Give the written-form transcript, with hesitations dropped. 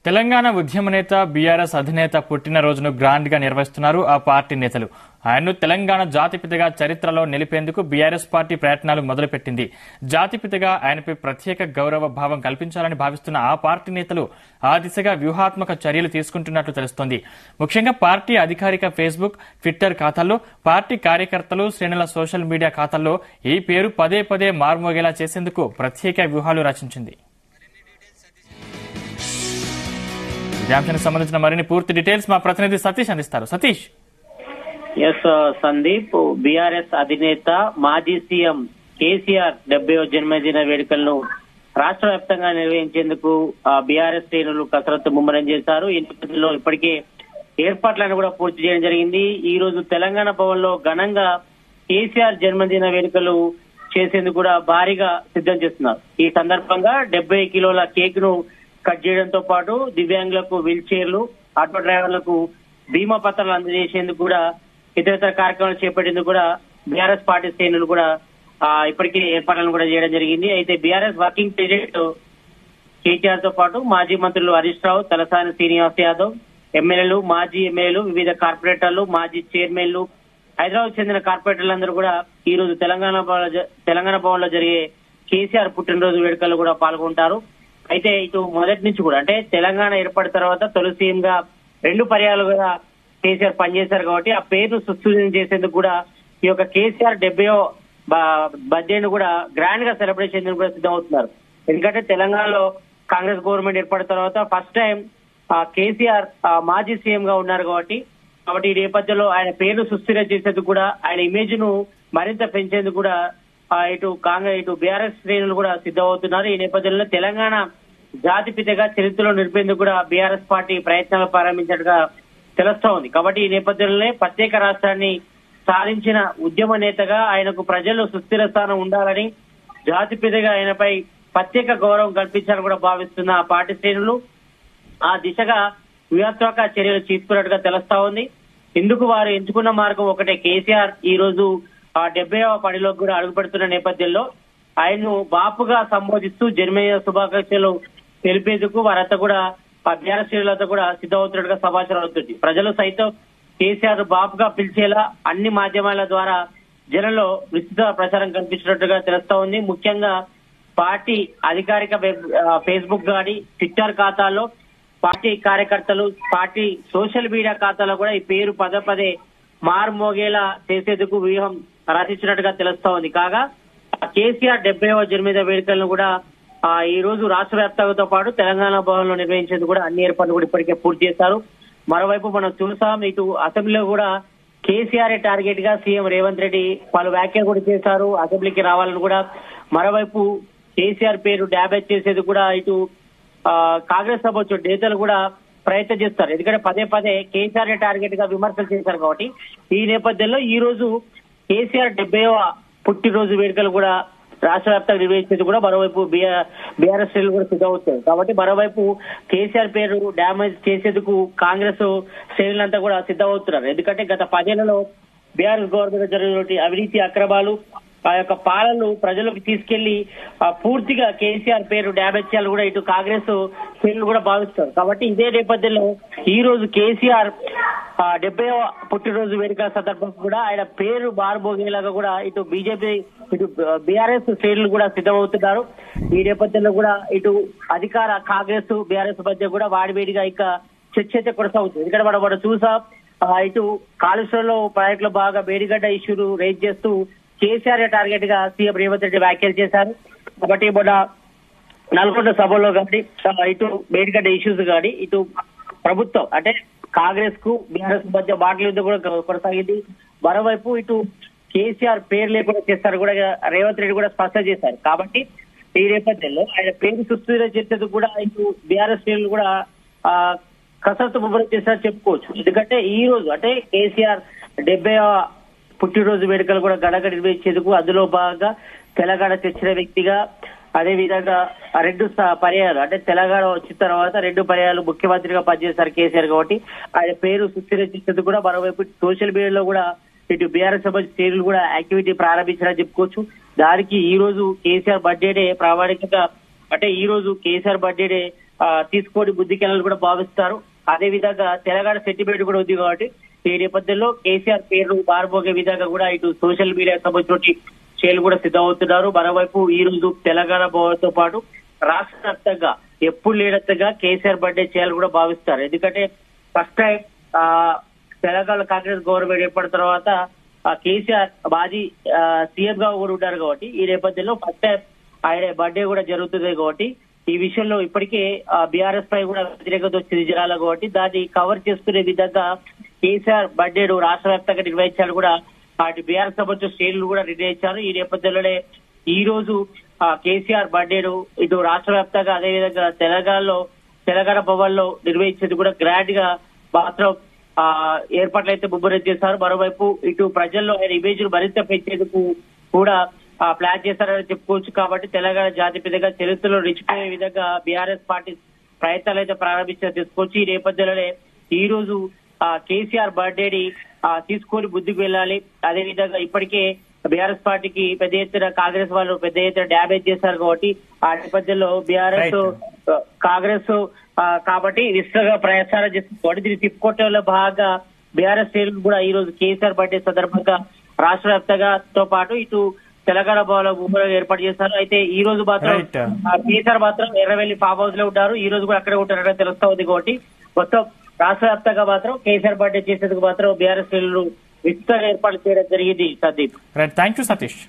తెలంగాణ ఉద్యమ నేత బీఆర్ఎస్ అధినేత పుట్టినరోజును గ్రాండ్ గా నిర్వహిస్తున్నారు ఆ పార్టీ నేతలు. ఆయన్ను తెలంగాణ జాతిపితగా చరిత్రలో నిలిపేందుకు బీఆర్ఎస్ పార్టీ ప్రయత్నాలు మొదలుపెట్టింది. జాతిపితగా ఆయనపై ప్రత్యేక గౌరవ భావం కల్పించాలని భావిస్తున్న ఆ పార్టీ నేతలు ఆ దిశగా వ్యూహాత్మక చర్యలు తీసుకుంటున్నట్లు తెలుస్తోంది. ముఖ్యంగా పార్టీ అధికారిక ఫేస్బుక్, ట్విట్టర్ ఖాతాల్లో, పార్టీ కార్యకర్తలు, శ్రేణుల సోషల్ మీడియా ఖాతాల్లో ఈ పేరు పదే పదే మారుమోగేలా చేసేందుకు ప్రత్యేక వ్యూహాలు రచించింది. అంశానికి సంబంధించిన మరిన్ని పూర్తి డీటెయిల్స్ మా ప్రతినిధి సతీష్ అందిస్తారు. సతీష్. సందీప్, బీఆర్ఎస్ అధినేత మాజీ సీఎం కేసీఆర్ 70వ జన్మదిన వేడుకలను రాష్ట్ర వ్యాప్తంగా నిర్వహించేందుకు బీఆర్ఎస్ శ్రేణులు కసరత్తు ముమ్మరం చేశారు. ఈ నేపథ్యంలో ఇప్పటికే ఏర్పాట్లను కూడా పూర్తి చేయడం జరిగింది. ఈ రోజు తెలంగాణ భవన్ లో ఘనంగా కేసీఆర్ జన్మదిన వేడుకలు చేసేందుకు కూడా భారీగా సిద్ధం చేస్తున్నారు. ఈ సందర్భంగా 70 కిలోల కేక్ ను కట్ చేయడంతో పాటు దివ్యాంగులకు వీల్ చైర్లు, ఆటో డ్రైవర్లకు బీమా పత్రాలు అందజేసేందుకు కూడా ఇతర కార్యక్రమాలు చేపట్టేందుకు కూడా బీఆర్ఎస్ పార్టీ శ్రేణులు కూడా ఇప్పటికే ఏర్పాట్లను కూడా చేయడం జరిగింది. అయితే బీఆర్ఎస్ వర్కింగ్ ప్రెసిడెంట్ కేటీఆర్ తో పాటు మాజీ మంత్రులు హరీష్ రావు, తలసాని శ్రీనివాస్ యాదవ్, ఎమ్మెల్యేలు, మాజీ ఎమ్మెల్యేలు, వివిధ కార్పొరేటర్లు, మాజీ చైర్మన్లు, హైదరాబాద్ చెందిన కార్పొరేటర్లందరూ కూడా ఈ రోజు తెలంగాణ భవన్ లో జరిగే కేసీఆర్ పుట్టినరోజు వేడుకల్లో కూడా పాల్గొంటారు. అయితే ఇటు మొదటి నుంచి కూడా అంటే తెలంగాణ ఏర్పడిన తర్వాత తొలి సీఎం గా 2 పర్యాలుగా కేసీఆర్ పనిచేశారు కాబట్టి ఆ పేరును సుస్థిరం చేసేందుకు కూడా ఈ యొక్క కేసీఆర్ 70వ బర్త్డే ను కూడా గ్రాండ్ గా సెలబ్రేట్ చేసేందుకు కూడా సిద్ధమవుతున్నారు. ఎందుకంటే తెలంగాణలో కాంగ్రెస్ గవర్నమెంట్ ఏర్పడిన తర్వాత ఫస్ట్ టైం కేసీఆర్ మాజీ సీఎం గా ఉన్నారు కాబట్టి ఈ నేపథ్యంలో ఆయన పేరును సుస్థిరం చేసేందుకు కూడా ఆయన ఇమేజ్ ను మరింత పెంచేందుకు కూడా ఇటు బీఆర్ఎస్ శ్రేణులు కూడా సిద్ధమవుతున్నారు. ఈ నేపథ్యంలో తెలంగాణ జాతిపితగా చరిత్రలో నిలిపేందుకు కూడా బీఆర్ఎస్ పార్టీ ప్రయత్నాలు ప్రారంభించినట్టుగా తెలుస్తా ఉంది. కాబట్టి ఈ నేపథ్యంలోనే ప్రత్యేక రాష్ట్రాన్ని సాధించిన ఉద్యమ నేతగా ఆయనకు ప్రజల్లో సుస్థిర స్థానం ఉండాలని, జాతిపితగా ఆయనపై ప్రత్యేక గౌరవం కల్పించాలని కూడా భావిస్తున్న ఆ పార్టీ శ్రేణులు ఆ దిశగా వ్యూహాత్మక చర్యలు తీసుకున్నట్టుగా తెలుస్తా ఉంది. ఇందుకు వారు ఎంచుకున్న మార్గం ఒకటే. కేసీఆర్ ఈ రోజు 70వ పనిలోకి కూడా అడుగుపెడుతున్న నేపథ్యంలో ఆయన్ను బాపుగా సంబోధిస్తూ జన్మదిన శుభాకాంక్షలు తెలిపేందుకు వారంతా కూడా బీఆర్ఎస్ శ్రేణులతో కూడా సిద్ధమవుతున్నట్టుగా సమాచారం అవుతుంది. ప్రజలు సైతం కేసీఆర్ బాపుగా పిలిచేలా అన్ని మాధ్యమాల ద్వారా జనంలో విస్తృత ప్రచారం కల్పించినట్టుగా తెలుస్తా ఉంది. ముఖ్యంగా పార్టీ అధికారిక ఫేస్బుక్ గాని, ట్విట్టర్ ఖాతాల్లో, పార్టీ కార్యకర్తలు, పార్టీ సోషల్ మీడియా ఖాతాలో కూడా ఈ పేరు పదే మారుమోగేలా చేసేందుకు వ్యూహం రచించినట్టుగా తెలుస్తా ఉంది. కాగా కేసీఆర్ 70వ జన్మదిన వేడుకలను కూడా ఈ రోజు రాష్ట్ర వ్యాప్తంగా పాటు తెలంగాణ భవన్ లో నిర్వహించేందుకు కూడా అన్ని ఏర్పాట్లు కూడా ఇప్పటికే పూర్తి చేశారు. మరోవైపు మనం చూసాం, ఇటు అసెంబ్లీలో కూడా కేసీఆర్ టార్గెట్ గా సీఎం రేవంత్ రెడ్డి పలు వ్యాఖ్యలు కూడా చేశారు. అసెంబ్లీకి రావాలని కూడా, మరోవైపు కేసీఆర్ పేరు డ్యామేజ్ చేసేది కూడా ఇటు కాంగ్రెస్ సభ నేతలు కూడా ప్రయత్నం చేస్తారు. ఎందుకంటే పదే కేసీఆర్ టార్గెట్ గా విమర్శలు చేశారు కాబట్టి ఈ నేపథ్యంలో ఈ రోజు కేసీఆర్ 70వ పుట్టినరోజు వేడుకలు కూడా రాష్ట్ర వ్యాప్తంగా నిర్వహించేది కూడా మరోవైపు బీఆర్ఎస్ శ్రేణులు కూడా సిద్ధమవుతాయి. కాబట్టి మరోవైపు కేసీఆర్ పేరు డ్యామేజ్ చేసేందుకు కాంగ్రెస్ శ్రేణులంతా కూడా సిద్ధమవుతున్నారు. ఎందుకంటే గత 10 ఏళ్లలో బీఆర్ఎస్ గవర్నమెంట్ జరిగిన అవినీతి అక్రమాలు, ఆ యొక్క పాలనలు ప్రజలకు తీసుకెళ్లి పూర్తిగా కేసీఆర్ పేరు డ్యామేజ్ చేయాలని కూడా ఇటు కాంగ్రెస్ శ్రేణులు కూడా భావిస్తారు. కాబట్టి ఇదే నేపథ్యంలో ఈ రోజు కేసీఆర్ 70వ పుట్టినరోజు వేడుక సందర్భంగా కూడా ఆయన పేరు మారుమోగేలాగా కూడా ఇటు బీజేపీ, ఇటు బీఆర్ఎస్ శ్రేణులు కూడా సిద్ధమవుతున్నారు. ఈ నేపథ్యంలో కూడా ఇటు అధికార కాంగ్రెస్ బీఆర్ఎస్ మధ్య కూడా వాడివేడిగా ఇంకా చర్చ అయితే కొనసాగుతుంది. ఎందుకంటే మనం చూసాం, ఇటు కాళేశ్వరంలో ప్రాజెక్టులో బాగా మేడిగడ్డ ఇష్యూను రైజ్ చేస్తూ కేసీఆర్ టార్గెట్ గా సీఎం రేవంత్ రెడ్డి వ్యాఖ్యలు చేశారు. కాబట్టి మొన్న నల్గొండ సభలో కానీ, ఇటు మేడిగడ్డ ఇష్యూస్ కానీ, ఇటు ప్రభుత్వం అంటే కాంగ్రెస్ కు బీఆర్ఎస్ మధ్య మాటల యుద్ధం కూడా కొనసాగింది. మరోవైపు ఇటు కేసీఆర్ పేరు లేకుండా చేస్తారు కూడా రేవంత్ రెడ్డి కూడా స్పష్టం చేశారు. కాబట్టి ఈ నేపథ్యంలో ఆయన పేరు సుస్థిరం చేసేందుకు కూడా ఇటు బీఆర్ఎస్ శ్రేణులు కూడా కసరత్తు ముమ్మరం చేశారని చెప్పుకోవచ్చు. ఎందుకంటే ఈ రోజు అంటే కేసీఆర్ 70వ పుట్టినరోజు వేడుకలు కూడా ఘనంగా నిర్వహించేందుకు అందులో భాగంగా తెలంగాణ తెచ్చిన వ్యక్తిగా, అదే విధంగా 2 పర్యాలు అంటే తెలంగాణ వచ్చిన తర్వాత 2 పర్యాలు ముఖ్యమంత్రిగా పనిచేశారు కేసీఆర్ కాబట్టి ఆయన పేరు సుస్థిరం చేసేందుకు కూడా మరోవైపు సోషల్ మీడియాలో కూడా ఇటు బీఆర్ఎస్ శ్రేణులు కూడా యాక్టివిటీ ప్రారంభించారని చెప్పుకోవచ్చు. దానికి ఈ రోజు కేసీఆర్ బర్త్డే ప్రామాణికంగా అంటే ఈ రోజు కేసీఆర్ బర్త్డే తీసుకోని బుద్ధికెళ్ళాలని కూడా భావిస్తారు. అదే విధంగా తెలంగాణ సెంటిమెంట్ కూడా ఉంది కాబట్టి ఈ నేపథ్యంలో కేసీఆర్ పేరు మారుమోగే విధంగా కూడా ఇటు సోషల్ మీడియా సంబంధించి చర్యలు కూడా సిద్ధమవుతున్నారు. మరోవైపు ఈ రోజు తెలంగాణ భవన్తో పాటు రాష్ట్ర వ్యాప్తంగా ఎప్పుడు లేనంతగా కేసీఆర్ బర్త్డే చేయాలని కూడా భావిస్తారు. ఎందుకంటే first time Telangana Congress government ఏర్పడిన తర్వాత కేసీఆర్ మాజీ సీఎం గా కూడా ఉన్నారు కాబట్టి ఈ నేపథ్యంలో ఫస్ట్ టైం ఆయన బర్త్డే కూడా జరుగుతుంది కాబట్టి ఈ విషయంలో ఇప్పటికే బీఆర్ఎస్ పై కూడా వ్యతిరేకత వచ్చింది జనాలు కాబట్టి దాన్ని కవర్ చేసుకునే విధంగా కేసీఆర్ బర్త్డేను రాష్ట్ర వ్యాప్తంగా నిర్వహించాలని కూడా అటు బీఆర్ఎస్ సంబంధించిన శ్రేణులు కూడా నిర్ణయించారు. ఈ నేపథ్యంలోనే ఈ రోజు కేసీఆర్ బర్త్డేను ఇటు రాష్ట్ర వ్యాప్తంగా అదేవిధంగా తెలంగాణ భవన్ లో నిర్వహించేది కూడా గ్రాండ్ గా మాత్రం ఏర్పాట్లు అయితే ముమ్మరం చేశారు. మరోవైపు ఇటు ప్రజల్లో ఆయన ఇమేజ్ ను మరింత పెంచేందుకు కూడా ప్లాన్ చేశారని చెప్పుకోవచ్చు. కాబట్టి తెలంగాణ జాతిపితగా చరిత్రలో నిలిచిపోయే విధంగా బీఆర్ఎస్ పార్టీ ప్రయత్నాలు అయితే ప్రారంభించారు తెలుసుకోవచ్చు. ఈ నేపథ్యంలోనే ఈ రోజు కేసీఆర్ బర్త్డేని తీసుకొని ముందుకు వెళ్ళాలి. అదేవిధంగా ఇప్పటికే బీఆర్ఎస్ పార్టీకి పెద్ద ఎత్తున కాంగ్రెస్ వాళ్ళు పెద్ద ఎత్తున డ్యామేజ్ చేశారు కాబట్టి ఆ నేపథ్యంలో బీఆర్ఎస్ కాంగ్రెస్ కాబట్టి విస్తృతంగా ప్రచారం చేస్తుంది. దీన్ని తిప్పుకోవటంలో భాగంగా బీఆర్ఎస్ శ్రేణులు కూడా ఈ రోజు కేసీఆర్ బర్త్డే సందర్భంగా రాష్ట్ర వ్యాప్తంగా తో పాటు ఇటు తెలంగాణ భవన్ ముమ్మరంగా ఏర్పాటు చేశారు. అయితే ఈ రోజు మాత్రం కేసీఆర్ మాత్రం ఎర్రవెల్లి ఫామ్ హౌస్ లో ఉంటారు. ఈ రోజు కూడా అక్కడే ఉంటారని తెలుస్తా ఉంది కాబట్టి మొత్తం రాష్ట్ర వ్యాప్తంగా మాత్రం కేసీఆర్ బర్త్డే చేసేందుకు మాత్రం బీఆర్ఎస్ శ్రేణులు విస్తృతంగా ఏర్పాటు చేయడం జరిగింది. Sandeep, thank you Satish.